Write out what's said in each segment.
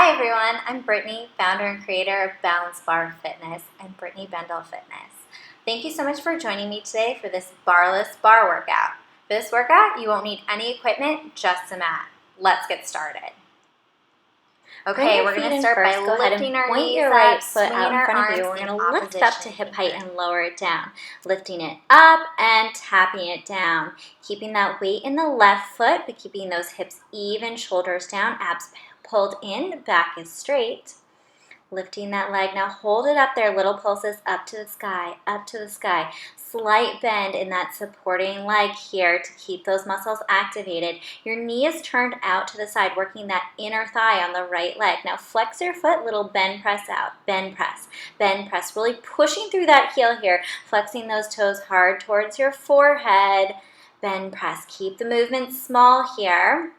Hi everyone, I'm Brittany, founder and creator of Barre Fitness and Brittany Bendall Fitness. Thank you so much for joining me today for this barless bar workout. For this workout, you won't need any equipment, just a mat. Let's get started. Okay, we're going to start by lifting our knees your up, right foot swinging out in our front of arms you. We're in going to lift it up to opposition. hip height and lower it down. Lifting it up and tapping it down. Keeping that weight in the left foot, but keeping those hips even, shoulders down, abs pulled in, back is straight. Lifting that leg. Now hold it up there, little pulses up to the sky, up to the sky. Slight bend in that supporting leg here to keep those muscles activated. Your knee is turned out to the side, working that inner thigh on the right leg. Now flex your foot, little bend press out, bend press, really pushing through that heel here, flexing those toes hard towards your forehead, bend press. Keep the movement small here.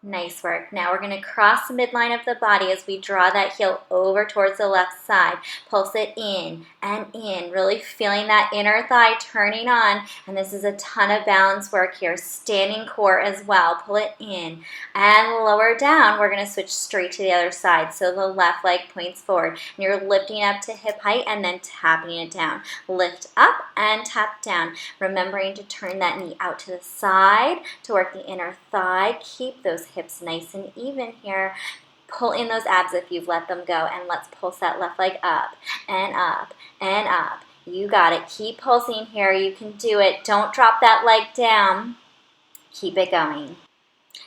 Nice work. Now we're going to cross the midline of the body as we draw that heel over towards the left side. Pulse it in and in, really feeling that inner thigh turning on. And this is a ton of balance work here. Standing core as well. Pull it in and lower down. We're going to switch straight to the other side. So the left leg points forward. And you're lifting up to hip height and then tapping it down. Lift up and tap down. Remembering to turn that knee out to the side to work the inner thigh. Keep those hips nice and even here. Pull in those abs if you've let them go, and let's pulse that left leg up and up and up. You got it. Keep pulsing here. You can do it. Don't drop that leg down. Keep it going.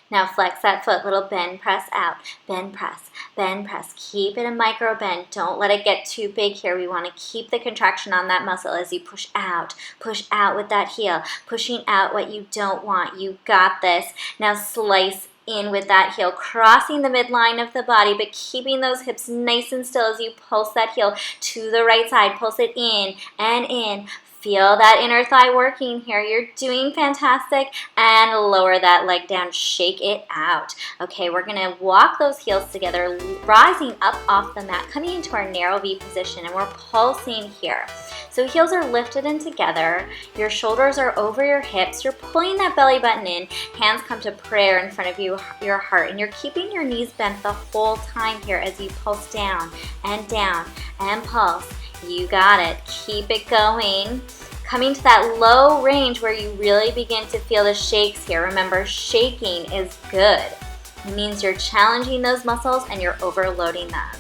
Now flex that foot, little bend, press out, bend, press, bend, press. Keep it a micro bend. Don't let it get too big here. We want to keep the contraction on that muscle as you push out with that heel, pushing out what you don't want. You got this. Now slice in with that heel, crossing the midline of the body, but keeping those hips nice and still as you pulse that heel to the right side. Pulse it in and in. Feel that inner thigh working here. You're doing fantastic. And lower that leg down. Shake it out. Okay, we're going to walk those heels together, rising up off the mat, coming into our narrow V position, and we're pulsing here. So heels are lifted in together. Your shoulders are over your hips. You're pulling that belly button in. Hands come to prayer in front of you, your heart. And you're keeping your knees bent the whole time here as you pulse down and pulse. You got it. Keep it going. Coming to that low range where you really begin to feel the shakes here. Remember, shaking is good. It means you're challenging those muscles and you're overloading them.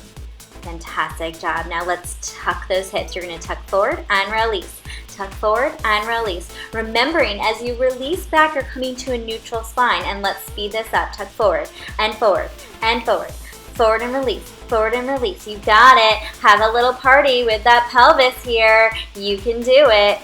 Fantastic job. Now let's tuck those hips. You're going to tuck forward and release. Tuck forward and release. Remembering as you release back, you're coming to a neutral spine. And let's speed this up. Tuck forward and forward and forward. Forward and release, forward and release. You got it. Have a little party with that pelvis here. You can do it.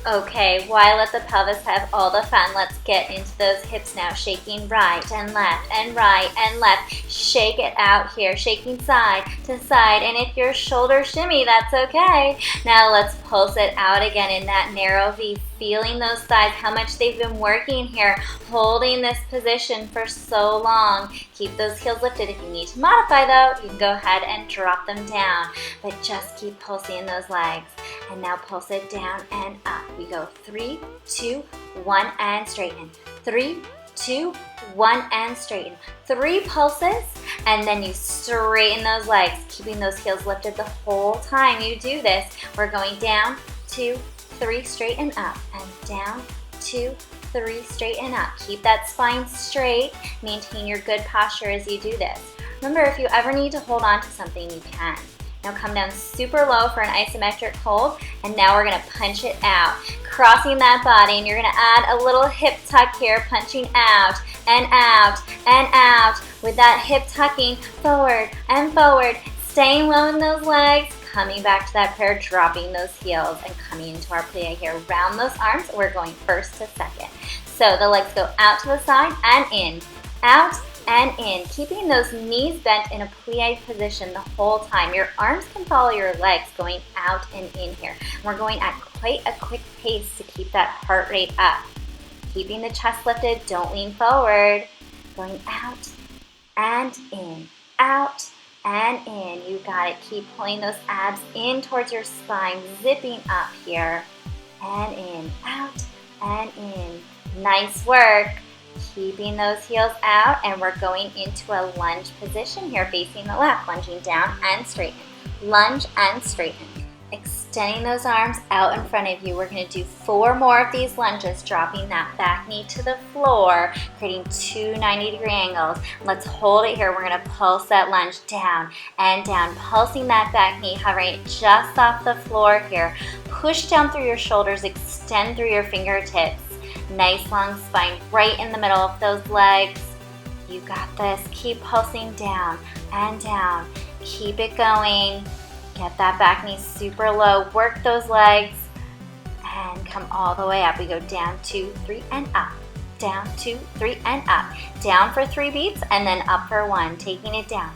Okay, why let the pelvis have all the fun? Let's get into those hips now. Shaking right and left and right and left. Shake it out here. Shaking side to side. And if your shoulders shimmy, that's okay. Now let's pulse it out again in that narrow V. Feeling those thighs, how much they've been working here, holding this position for so long. Keep those heels lifted. If you need to modify though, you can go ahead and drop them down, but just keep pulsing those legs. And now pulse it down and up. We go 3, 2, 1 and straighten. 3, 2, 1 and straighten. 3 pulses and then you straighten those legs, keeping those heels lifted the whole time you do this. We're going down, 2, 3, straighten up, and down, 2, 3, straighten up. Keep that spine straight. Maintain your good posture as you do this. Remember, if you ever need to hold on to something, you can. Now come down super low for an isometric hold, and now we're going to punch it out. Crossing that body, and you're going to add a little hip tuck here, punching out and out and out with that hip tucking forward and forward, staying low in those legs. Coming back to that prayer, dropping those heels and coming into our plie here. Round those arms. We're going first to second. So the legs go out to the side and in, out and in. Keeping those knees bent in a plie position the whole time. Your arms can follow your legs going out and in here. We're going at quite a quick pace to keep that heart rate up. Keeping the chest lifted. Don't lean forward. Going out and in, out and in. You got it. Keep pulling those abs in towards your spine, zipping up here and in, out and in. Nice work. Keeping those heels out, and we're going into a lunge position here, facing the left, lunging down and straighten. Lunge and straighten. Extending those arms out in front of you. We're going to do 4 more of these lunges, dropping that back knee to the floor, creating 2 90-degree angles. Let's hold it here. We're going to pulse that lunge down and down, pulsing that back knee, hovering just off the floor here. Push down through your shoulders, extend through your fingertips. Nice long spine right in the middle of those legs. You got this. Keep pulsing down and down. Keep it going. Get that back knee super low. Work those legs and come all the way up. We go down, 2, 3, and up. Down, 2, 3, and up. Down for 3 beats and then up for 1. Taking it down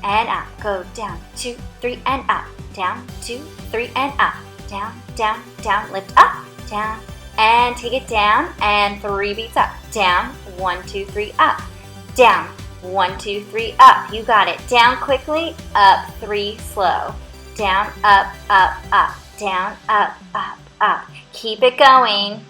and up. Go down, 2, 3, and up. Down, 2, 3, and up. Down, down, down. Lift up, down, and take it down and 3 beats up. Down, 1, 2, 3, up. Down, 1, 2, 3, up. You got it. Down quickly, up 3 slow. Down, up, up, up. Down, up, up, up. Keep it going.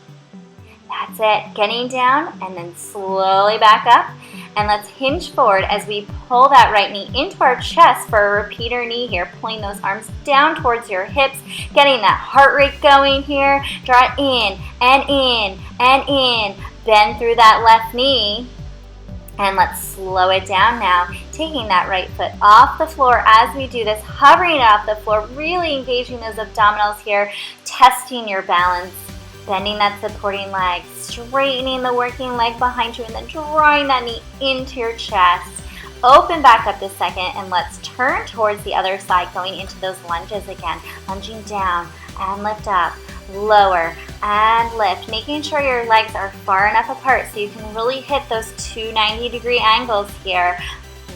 That's it. Getting down and then slowly back up. And let's hinge forward as we pull that right knee into our chest for a repeater knee here. Pulling those arms down towards your hips. Getting that heart rate going here. Draw it in and in and in. Bend through that left knee. And let's slow it down now, taking that right foot off the floor as we do this, hovering it off the floor, really engaging those abdominals here, testing your balance, bending that supporting leg, straightening the working leg behind you, and then drawing that knee into your chest. Open back up this second, and let's turn towards the other side, going into those lunges again, lunging down and lift up. Lower and lift, making sure your legs are far enough apart so you can really hit those 2 90-degree angles here.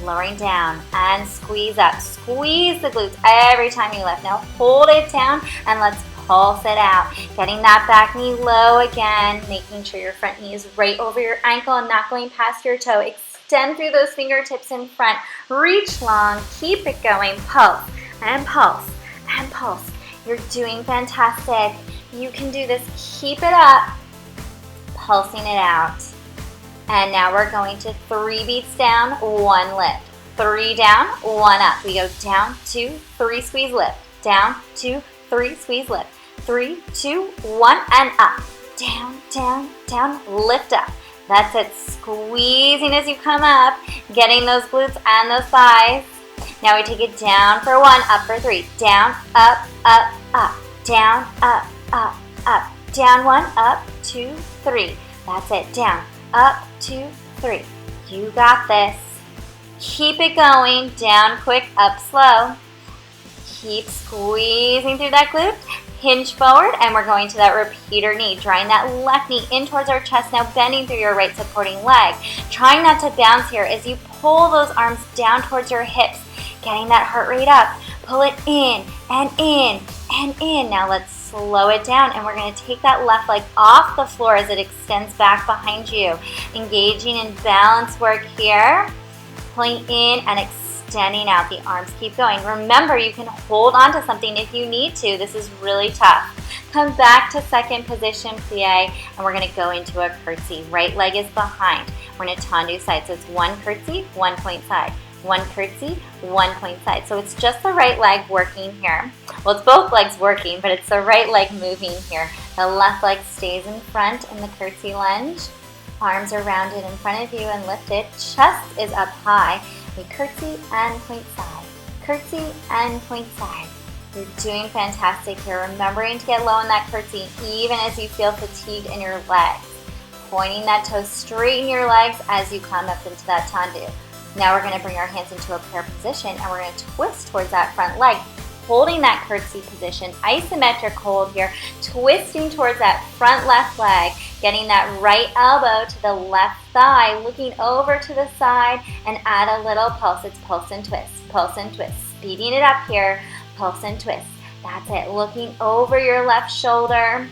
Lowering down and squeeze up. Squeeze the glutes every time you lift. Now hold it down and let's pulse it out. Getting that back knee low again, making sure your front knee is right over your ankle and not going past your toe. Extend through those fingertips in front. Reach long. Keep it going. Pulse and pulse and pulse. You're doing fantastic. You can do this. Keep it up. Pulsing it out. And now we're going to 3 beats down, 1 lift. 3 down, 1 up. We go down, 2, 3, squeeze, lift. Down, 2, 3, squeeze, lift. 3, 2, 1, and up. Down, down, down, lift up. That's it. Squeezing as you come up, getting those glutes and those thighs. Now we take it down for 1, up for 3. Down, up, up, up. Down, up, up, up. Down 1, up, 2, 3. That's it. Down, up, 2, 3. You got this. Keep it going. Down quick, up slow. Keep squeezing through that glute. Hinge forward, and we're going to that repeater knee. Drawing that left knee in towards our chest. Now bending through your right supporting leg. Trying not to bounce here as you pull those arms down towards your hips. Getting that heart rate up. Pull it in and in and in. Now let's slow it down, and we're going to take that left leg off the floor as it extends back behind you. Engaging in balance work here. Pulling in and extending out. The arms keep going. Remember, you can hold on to something if you need to. This is really tough. Come back to second position plie, and we're going to go into a curtsy. Right leg is behind. We're going to tendu side. So it's 1 curtsy, 1 point side. 1 curtsy, 1 point side. So it's just the right leg working here. Well, it's both legs working, but it's the right leg moving here. The left leg stays in front in the curtsy lunge. Arms are rounded in front of you and lifted. Chest is up high. We curtsy and point side. Curtsy and point side. You're doing fantastic here. Remembering to get low in that curtsy even as you feel fatigued in your legs. Pointing that toe, straighten your legs as you come up into that tendu. Now we're going to bring our hands into a prayer position, and we're going to twist towards that front leg, holding that curtsy position, isometric hold here, twisting towards that front left leg, getting that right elbow to the left thigh, looking over to the side, and add a little pulse. It's pulse and twist, speeding it up here, pulse and twist. That's it. Looking over your left shoulder,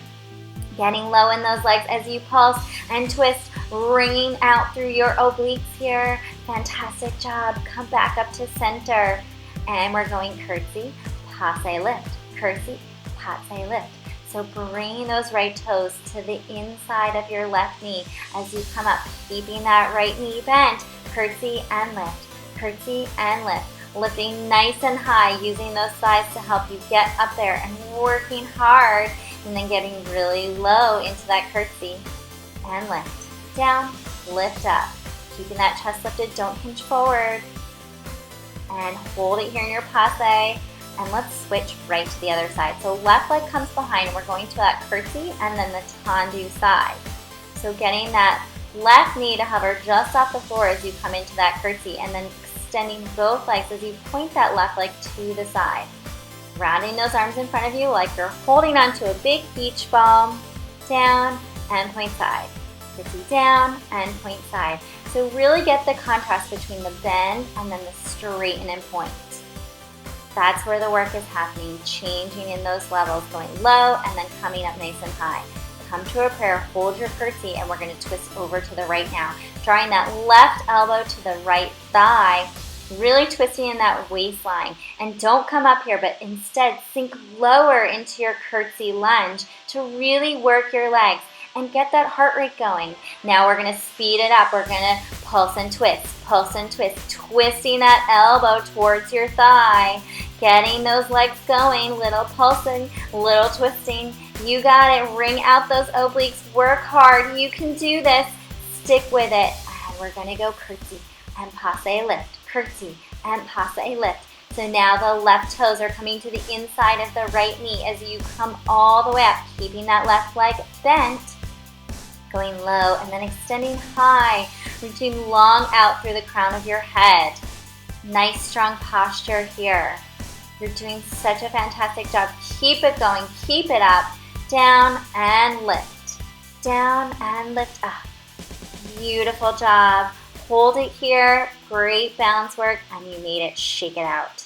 getting low in those legs as you pulse and twist, wringing out through your obliques here. Fantastic job. Come back up to center. And we're going curtsy, passe, lift. Curtsy, passe, lift. So bringing those right toes to the inside of your left knee as you come up, keeping that right knee bent. Curtsy and lift, curtsy and lift. Lifting nice and high, using those thighs to help you get up there and working hard, and then getting really low into that curtsy and lift. Down, lift up. Keeping that chest lifted, don't hinge forward. And hold it here in your passe. And let's switch right to the other side. So left leg comes behind, and we're going to that curtsy and then the tendu side. So getting that left knee to hover just off the floor as you come into that curtsy, and then extending both legs as you point that left leg to the side. Rounding those arms in front of you like you're holding onto a big beach ball. Down and point side. Curtsy down and point side. So really get the contrast between the bend and then the straighten and point. That's where the work is happening, changing in those levels, going low and then coming up nice and high. Come to a prayer, hold your curtsy, and we're going to twist over to the right now. Drawing that left elbow to the right thigh, really twisting in that waistline. And don't come up here, but instead sink lower into your curtsy lunge to really work your legs and get that heart rate going. Now we're going to speed it up. We're going to pulse and twist, twisting that elbow towards your thigh, getting those legs going, little pulsing, little twisting. You got it. Wring out those obliques. Work hard. You can do this. Stick with it. And we're going to go curtsy and passe lift, curtsy and passe lift. So now the left toes are coming to the inside of the right knee as you come all the way up, keeping that left leg bent, going low and then extending high, reaching long out through the crown of your head. Nice strong posture here. You're doing such a fantastic job. Keep it going, keep it up. Down and lift, down and lift up. Beautiful job. Hold it here, great balance work, and you made it. Shake it out.